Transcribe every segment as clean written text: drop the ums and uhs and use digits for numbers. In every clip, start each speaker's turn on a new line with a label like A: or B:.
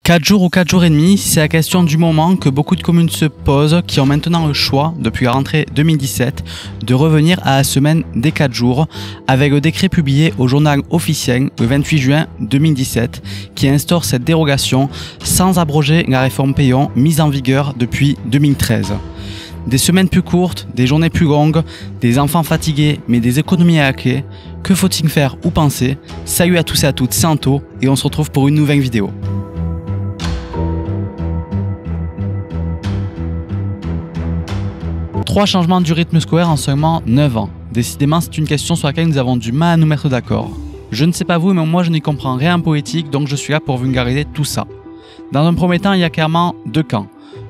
A: 4 jours ou 4 jours et demi, c'est la question du moment que beaucoup de communes se posent qui ont maintenant le choix, depuis la rentrée 2017, de revenir à la semaine des 4 jours avec le décret publié au journal officiel le 28 juin 2017 qui instaure cette dérogation sans abroger la réforme Payon mise en vigueur depuis 2013. Des semaines plus courtes, des journées plus longues, des enfants fatigués mais des économies à la clé, que faut-il faire ou penser? Salut à tous et à toutes, c'est Anto et on se retrouve pour une nouvelle vidéo. 3 changements du rythme scolaire en seulement 9 ans. Décidément, c'est une question sur laquelle nous avons du mal à nous mettre d'accord. Je ne sais pas vous, mais moi je n'y comprends rien en politique, donc je suis là pour vulgariser tout ça. Dans un premier temps, il y a clairement 2 camps.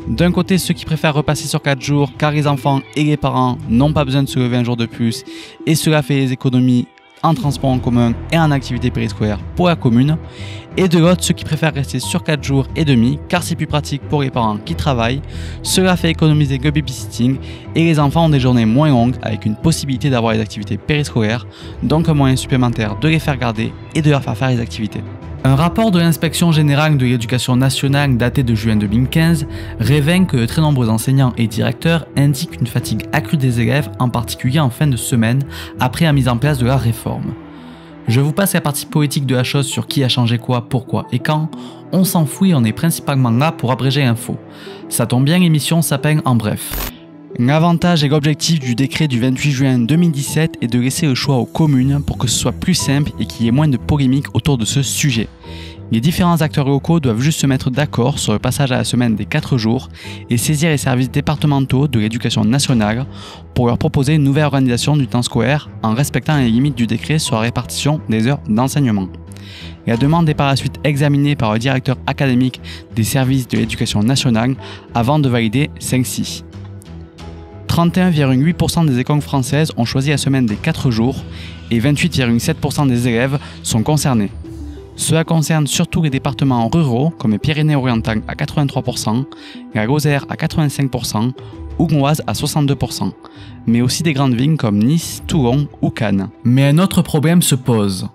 A: D'un côté, ceux qui préfèrent repasser sur 4 jours car les enfants et les parents n'ont pas besoin de se lever un jour de plus et cela fait des économies en transport en commun et en activité périscolaire pour la commune. Et de l'autre, ceux qui préfèrent rester sur 4 jours et demi car c'est plus pratique pour les parents qui travaillent. Cela fait économiser le babysitting et les enfants ont des journées moins longues avec une possibilité d'avoir les activités périscolaires, donc un moyen supplémentaire de les faire garder et de leur faire les activités. Un rapport de l'Inspection générale de l'éducation nationale daté de juin 2015 révèle que de très nombreux enseignants et directeurs indiquent une fatigue accrue des élèves, en particulier en fin de semaine, après la mise en place de la réforme. Je vous passe la partie politique de la chose sur qui a changé quoi, pourquoi et quand. On s'en fout et on est principalement là pour abréger l'info. Ça tombe bien, l'émission s'appelle En Bref. L'avantage et l'objectif du décret du 28 juin 2017 est de laisser le choix aux communes pour que ce soit plus simple et qu'il y ait moins de polémiques autour de ce sujet. Les différents acteurs locaux doivent juste se mettre d'accord sur le passage à la semaine des 4 jours et saisir les services départementaux de l'éducation nationale pour leur proposer une nouvelle organisation du temps scolaire en respectant les limites du décret sur la répartition des heures d'enseignement. La demande est par la suite examinée par le directeur académique des services de l'éducation nationale avant de valider celle-ci. 31,8% des écoles françaises ont choisi la semaine des 4 jours et 28,7% des élèves sont concernés. Cela concerne surtout les départements ruraux comme les Pyrénées-Orientales à 83%, la Lozère à 85% ou l'Oise à 62%, mais aussi des grandes villes comme Nice, Toulon ou Cannes. Mais un autre problème se pose.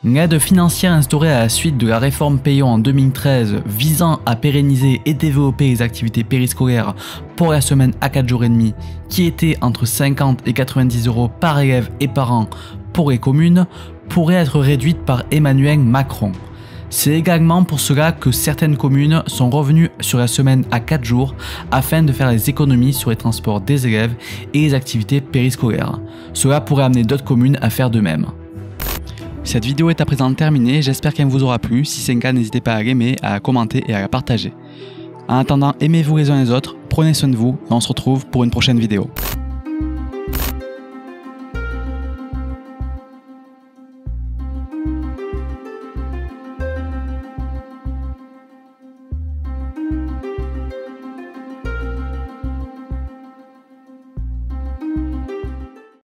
A: L'aide financière instaurée à la suite de la réforme Payon en 2013 visant à pérenniser et développer les activités périscolaires pour la semaine à 4 jours et demi, qui était entre 50 et 90 € par élève et par an pour les communes, pourrait être réduite par Emmanuel Macron. C'est également pour cela que certaines communes sont revenues sur la semaine à 4 jours afin de faire les économies sur les transports des élèves et les activités périscolaires. Cela pourrait amener d'autres communes à faire de même. Cette vidéo est à présent terminée, j'espère qu'elle vous aura plu. Si c'est le cas, n'hésitez pas à l'aimer, à la commenter et à la partager. En attendant, aimez-vous les uns les autres, prenez soin de vous et on se retrouve pour une prochaine vidéo.